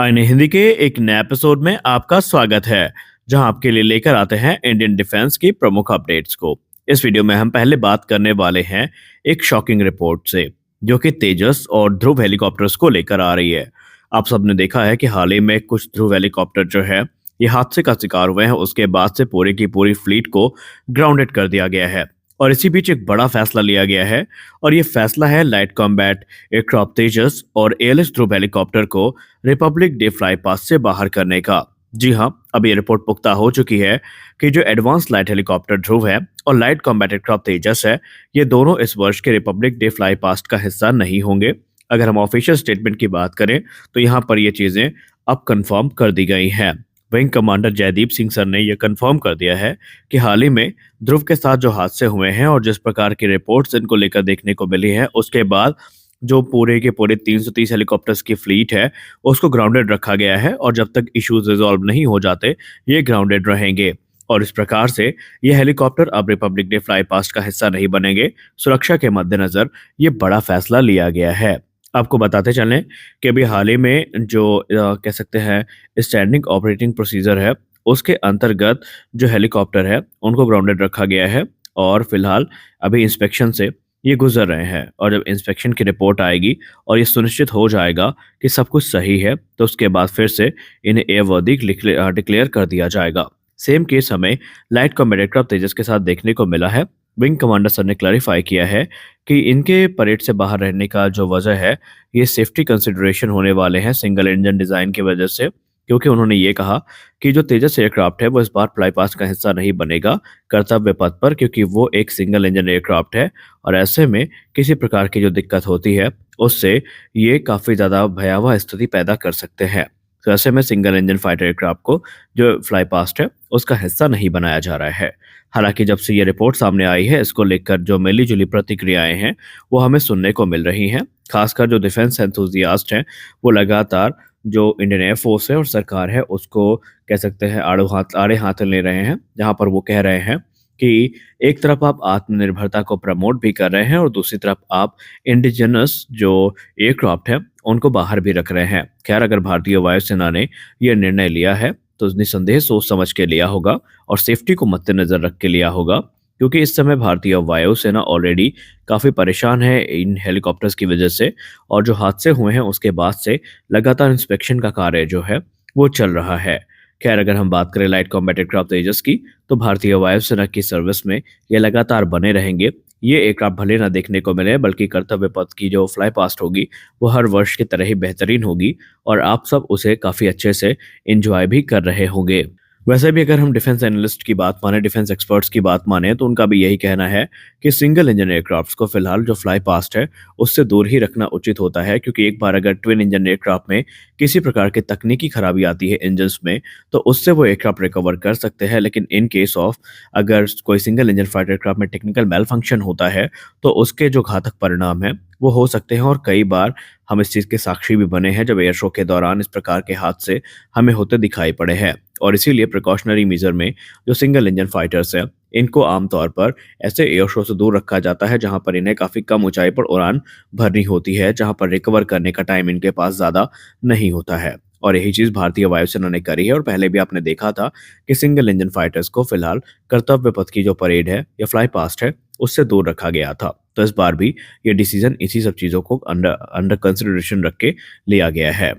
आईने हिंदी के एक नए एपिसोड में आपका स्वागत है, जहां आपके लिए लेकर आते हैं इंडियन डिफेंस की प्रमुख अपडेट्स को। इस वीडियो में हम पहले बात करने वाले हैं एक शॉकिंग रिपोर्ट से, जो कि तेजस और ध्रुव हेलीकॉप्टर्स को लेकर आ रही है। आप सबने देखा है कि हाल ही में कुछ ध्रुव हेलीकॉप्टर जो है ये हादसे का शिकार हुए हैं। उसके बाद से पूरी की पूरी फ्लीट को ग्राउंडेड कर दिया गया है और इसी बीच एक बड़ा फैसला लिया गया है। और ये फैसला है लाइट कॉम्बैट एयरक्राफ्ट तेजस और एएलएस ध्रुव हेलीकॉप्टर को रिपब्लिक डे फ्लाई पास से बाहर करने का। जी हाँ, अब ये रिपोर्ट पुख्ता हो चुकी है कि जो एडवांस लाइट हेलीकॉप्टर ध्रुव है और लाइट कॉम्बैट एयरक्राफ्ट तेजस है, ये दोनों इस वर्ष के रिपब्लिक डे फ्लाई पास्ट का हिस्सा नहीं होंगे। अगर हम ऑफिशियल स्टेटमेंट की बात करें तो यहाँ पर ये चीजें अब कंफर्म कर दी गई हैं। Wing commander Jaideep Singh sir ने यह कंफर्म कर दिया है कि हाल ही में ध्रुव के साथ जो हादसे हुए हैं और जिस प्रकार की रिपोर्ट्स इनको लेकर देखने को मिली है, उसके बाद जो पूरे के पूरे 330 हेलीकॉप्टर्स की फ्लीट है उसको ग्राउंडेड रखा गया है और जब तक इश्यूज रिजॉल्व नहीं हो जाते ये ग्राउंडेड रहेंगे। और इस प्रकार से ये हेलीकॉप्टर अब रिपब्लिक डे फ्लाई पास्ट का हिस्सा नहीं बनेंगे। सुरक्षा के मद्देनजर ये बड़ा फैसला लिया गया है। आपको बताते चलें कि अभी हाल ही में जो कह सकते हैं स्टैंडिंग ऑपरेटिंग प्रोसीजर है, उसके अंतर्गत जो हेलीकॉप्टर है उनको ग्राउंडेड रखा गया है और फिलहाल अभी इंस्पेक्शन से ये गुजर रहे हैं। और जब इंस्पेक्शन की रिपोर्ट आएगी और ये सुनिश्चित हो जाएगा कि सब कुछ सही है, तो उसके बाद फिर से इन्हें एयरवर्दी डिक्लेयर कर दिया जाएगा। सेम केस हमें लाइट कॉम्बैट एयरक्राफ्ट तेजस के साथ देखने को मिला है। विंग कमांडर सर ने क्लैरिफाई किया है कि इनके परेड से बाहर रहने का जो वजह है, ये सेफ्टी कंसिडरेशन होने वाले हैं सिंगल इंजन डिजाइन की वजह से। क्योंकि उन्होंने ये कहा कि जो तेजस एयरक्राफ्ट है वो इस बार फ्लाई पास्ट का हिस्सा नहीं बनेगा कर्तव्य पथ पर, क्योंकि वो एक सिंगल इंजन एयरक्राफ्ट है और ऐसे में किसी प्रकार की जो दिक्कत होती है उससे ये काफ़ी ज़्यादा भयावह स्थिति पैदा कर सकते हैं। तो ऐसे में सिंगल इंजन फाइटर एयरक्राफ्ट को जो फ्लाई पास्ट है उसका हिस्सा नहीं बनाया जा रहा है। हालांकि जब से ये रिपोर्ट सामने आई है, इसको लेकर जो मिली जुली प्रतिक्रियाएं हैं वो हमें सुनने को मिल रही हैं। खासकर जो डिफेंस एंथुजियास्ट हैं वो लगातार जो इंडियन एयरफोर्स है और सरकार है उसको कह सकते हैं आड़े हाथ ले रहे हैं, जहां पर वो कह रहे हैं कि एक तरफ आप आत्मनिर्भरता को प्रमोट भी कर रहे हैं और दूसरी तरफ आप इंडिजिनस जो एयरक्राफ्ट है उनको बाहर भी रख रहे हैं। खैर, अगर भारतीय वायुसेना ने यह निर्णय लिया है तो निसंदेह सोच समझ के लिया होगा और सेफ्टी को मद्देनजर रख के लिया होगा, क्योंकि इस समय भारतीय वायुसेना ऑलरेडी काफ़ी परेशान है इन हेलीकॉप्टर्स की वजह से। और जो हादसे हुए हैं उसके बाद से लगातार इंस्पेक्शन का कार्य जो है वो चल रहा है। खैर, अगर हम बात करें लाइट कॉम्बैट एयरक्राफ्ट तेजस की, तो भारतीय वायुसेना की सर्विस में ये लगातार बने रहेंगे। ये एयरक्राफ्ट भले ना देखने को मिले, बल्कि कर्तव्य पथ की जो फ्लाई पास्ट होगी वो हर वर्ष की तरह ही बेहतरीन होगी और आप सब उसे काफ़ी अच्छे से इंजॉय भी कर रहे होंगे। वैसे भी अगर हम डिफेंस एनालिस्ट की बात माने, डिफेंस एक्सपर्ट्स की बात माने, तो उनका भी यही कहना है कि सिंगल इंजन एयरक्राफ्ट्स को फिलहाल जो फ्लाई पास्ट है उससे दूर ही रखना उचित होता है। क्योंकि एक बार अगर ट्विन इंजन एयरक्राफ्ट में किसी प्रकार की तकनीकी खराबी आती है इंजन्स में, तो उससे वो एयरक्राफ्ट रिकवर कर सकते हैं। लेकिन इन केस ऑफ अगर कोई सिंगल इंजन फाइटर एयरक्राफ्ट में टेक्निकल मेल फंक्शन होता है तो उसके जो घातक परिणाम है वो हो सकते हैं। और कई बार हम इस चीज़ के साक्षी भी बने हैं जब एयर शो के दौरान इस प्रकार के हादसे हमें होते दिखाई पड़े हैं। और इसीलिए प्रिकॉशनरी मेजर में जो सिंगल इंजन फाइटर्स हैं इनको आमतौर पर ऐसे एयर शो से दूर रखा जाता है जहां पर इन्हें काफ़ी कम ऊंचाई पर उड़ान भरनी होती है, जहां पर रिकवर करने का टाइम इनके पास ज़्यादा नहीं होता है। और यही चीज़ भारतीय वायुसेना ने करी है और पहले भी आपने देखा था कि सिंगल इंजन फाइटर्स को फिलहाल कर्तव्य पथ की जो परेड है या फ्लाई पास्ट है उससे दूर रखा गया था। तो इस बार भी ये डिसीजन इसी सब चीज़ों को अंडर अंडर कंसिडरेशन रख के लिया गया है।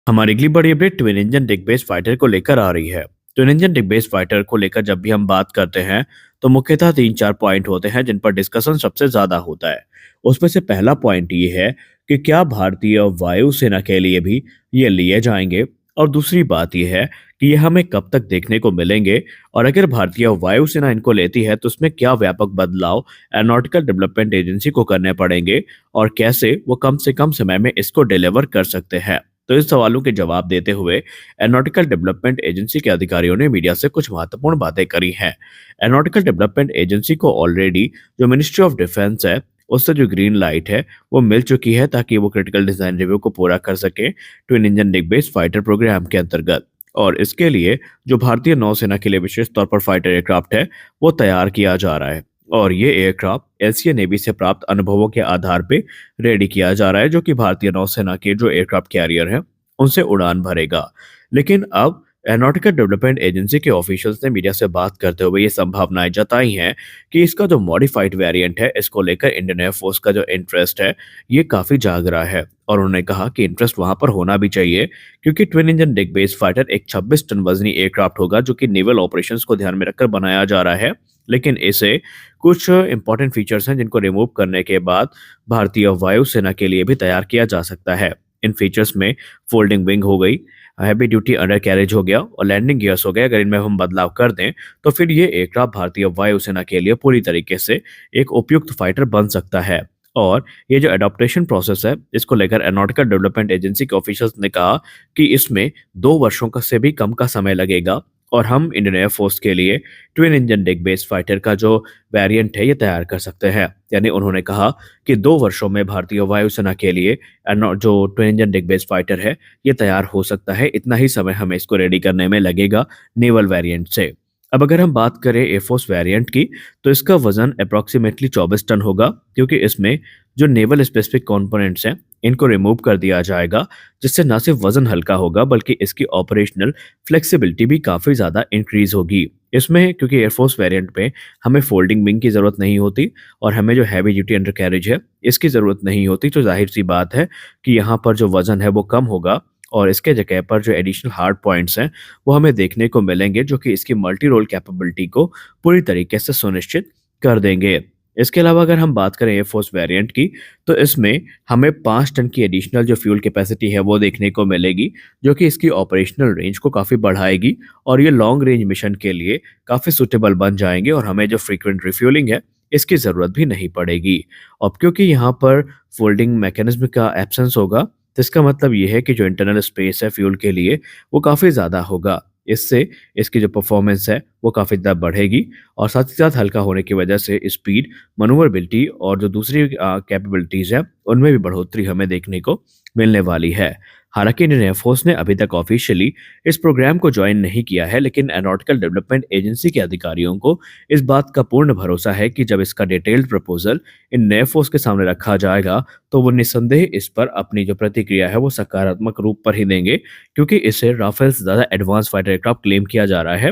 हमारी अगली बड़ी अपडेट ट्विन इंजन डिग बेस्ड फाइटर को लेकर आ रही है। ट्विन इंजन डिग बेस्ड फाइटर को लेकर जब भी हम बात करते हैं तो मुख्यतः 3-4 पॉइंट होते हैं जिन पर डिस्कशन सबसे ज्यादा होता है। उसमें से पहला पॉइंट ये है कि क्या भारतीय वायुसेना के लिए भी ये लिए जाएंगे, और दूसरी बात यह है कि ये हमें कब तक देखने को मिलेंगे, और अगर भारतीय वायुसेना इनको लेती है तो उसमें क्या व्यापक बदलाव एरोनॉटिकल डेवलपमेंट एजेंसी को करने पड़ेंगे और कैसे वो कम से कम समय में इसको डिलीवर कर सकते हैं। तो इस सवालों के जवाब देते हुए एरोनॉटिकल डेवलपमेंट एजेंसी के अधिकारियों ने मीडिया से कुछ महत्वपूर्ण बातें करी हैं। एरोनॉटिकल डेवलपमेंट एजेंसी को ऑलरेडी जो मिनिस्ट्री ऑफ डिफेंस है उससे जो ग्रीन लाइट है वो मिल चुकी है ताकि वो क्रिटिकल डिजाइन रिव्यू को पूरा कर सके ट्विन इंजन डिग बेस्ड फाइटर प्रोग्राम के अंतर्गत। और इसके लिए जो भारतीय नौसेना के लिए विशेष तौर पर फाइटर एयरक्राफ्ट है वो तैयार किया जा रहा है और ये एयरक्राफ्ट एलसीए नेवी से प्राप्त अनुभवों के आधार पे रेडी किया जा रहा है, जो कि भारतीय नौसेना के जो एयरक्राफ्ट कैरियर है उनसे उड़ान भरेगा। लेकिन अब एरोनॉटिकल डेवलपमेंट एजेंसी के ऑफिशियल्स ने मीडिया से बात करते हुए ये संभावनाएं जताई हैं कि इसका जो मॉडिफाइड वेरिएंट है, इसको लेकर इंडियन एयरफोर्स का जो इंटरेस्ट है, ये काफ़ी जाग रहा है। और उन्होंने कहा कि इंटरेस्ट वहाँ पर होना भी चाहिए, क्योंकि ट्विन इंजन डिग बेस फाइटर एक 26 टन वजनी एयरक्राफ्ट होगा, जो कि नेवल ऑपरेशंस को ध्यान में रखकर बनाया जा रहा है। लेकिन इसे कुछ इंपॉर्टेंट फीचर्स हैं जिनको रिमूव करने के बाद भारतीय वायुसेना के लिए भी तैयार किया जा सकता है। इन फीचर्स में फोल्डिंग विंग हो गई, हैवी ड्यूटी अंडर कैरेज हो गया और लैंडिंग गियर्स हो गए। अगर इनमें हम बदलाव कर दें तो फिर ये एयरक्राफ्ट भारतीय वायुसेना के लिए पूरी तरीके से एक उपयुक्त फाइटर बन सकता है। और ये जो एडॉप्टेशन प्रोसेस है, इसको लेकर एरोनॉटिकल डेवलपमेंट एजेंसी के ऑफिशियल्स ने कहा कि इसमें 2 वर्षों का से भी कम का समय लगेगा और हम इंडियन एयरफोर्स के लिए ट्विन इंजन डिग बेस फाइटर का जो वेरिएंट है, ये तैयार कर सकते हैं। यानी उन्होंने कहा कि 2 वर्षों में भारतीय वायुसेना के लिए जो ट्विन इंजन डिग बेस फाइटर है, ये तैयार हो सकता है। इतना ही समय हमें इसको रेडी करने में लगेगा नेवल वेरिएंट से। अब अगर हम बात करें एयरफोर्स वेरिएंट की, तो इसका वजन अप्रॉक्सीमेटली 24 टन होगा, क्योंकि इसमें जो नेवल स्पेसिफिक कंपोनेंट्स हैं, इनको रिमूव कर दिया जाएगा, जिससे न सिर्फ वजन हल्का होगा बल्कि इसकी ऑपरेशनल फ्लेक्सिबिलिटी भी काफ़ी ज़्यादा इंक्रीज होगी। इसमें क्योंकि एयरफोर्स वेरिएंट में हमें फोल्डिंग विंग की ज़रूरत नहीं होती और हमें जो हैवी ड्यूटी अंडर कैरेज है, इसकी ज़रूरत नहीं होती, तो जाहिर सी बात है कि यहाँ पर जो वजन है वो कम होगा और इसके जगह पर जो एडिशनल हार्ड पॉइंट्स हैं, वो हमें देखने को मिलेंगे, जो कि इसकी मल्टी रोल कैपेबिलिटी को पूरी तरीके से सुनिश्चित कर देंगे। इसके अलावा अगर हम बात करें एयरफोर्स वेरिएंट की, तो इसमें हमें 5 टन की एडिशनल जो फ्यूल कैपेसिटी है वो देखने को मिलेगी, जो कि इसकी ऑपरेशनल रेंज को काफ़ी बढ़ाएगी और ये लॉन्ग रेंज मिशन के लिए काफ़ी सूटेबल बन जाएंगे और हमें जो फ्रीक्वेंट रिफ्यूलिंग है, इसकी ज़रूरत भी नहीं पड़ेगी। अब क्योंकि यहाँ पर फोल्डिंग मैकेनिज्म का एब्सेंस होगा, तो इसका मतलब ये है कि जो इंटरनल स्पेस है फ्यूल के लिए, वो काफ़ी ज़्यादा होगा। इससे इसकी जो परफॉर्मेंस है वो काफ़ी ज़्यादा बढ़ेगी और साथ ही साथ हल्का होने की वजह से स्पीड, मनूवरबिलिटी और जो दूसरी कैपेबिलिटीज़ हैं, उनमें भी बढ़ोतरी हमें देखने को मिलने वाली है। हालांकि इंडियन एयरफोर्स ने अभी तक ऑफिशियली इस प्रोग्राम को ज्वाइन नहीं किया है, लेकिन एरोनॉटिकल डेवलपमेंट एजेंसी के अधिकारियों को इस बात का पूर्ण भरोसा है कि जब इसका डिटेल्ड प्रपोजल इंडियन एयरफोर्स के सामने रखा जाएगा, तो वो निस्संदेह इस पर अपनी जो प्रतिक्रिया है वो सकारात्मक रूप पर ही देंगे, क्योंकि इसे राफेल से ज़्यादा एडवांस फाइटर एयरक्राफ्ट क्लेम किया जा रहा है।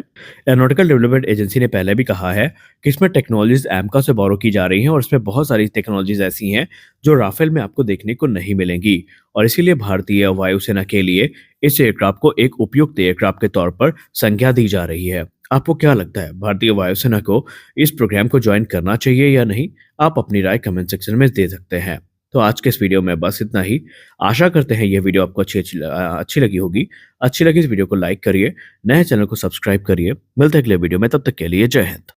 एरोनॉटिकल डेवलपमेंट एजेंसी ने पहले भी कहा है कि इसमें टेक्नोलॉजीज एमका से बोरो की जा रही हैं और इसमें बहुत सारी टेक्नोलॉजीज ऐसी हैं जो राफेल में आपको देखने को नहीं मिलेंगी और इसीलिए भारतीय वायुसेना के लिए इस एयरक्राफ्ट को एक उपयुक्त एयरक्राफ्ट के तौर पर संज्ञा दी जा रही है। आपको क्या लगता है, भारतीय वायुसेना को इस प्रोग्राम को ज्वाइन करना चाहिए या नहीं? आप अपनी राय कमेंट सेक्शन में दे सकते हैं। तो आज के इस वीडियो में बस इतना ही। आशा करते हैं यह वीडियो आपको अच्छी लगी होगी। अच्छी लगी इस वीडियो को लाइक करिए, नए चैनल को सब्सक्राइब करिए। मिलते हैं अगले वीडियो में, तब तक के लिए जय हिंद।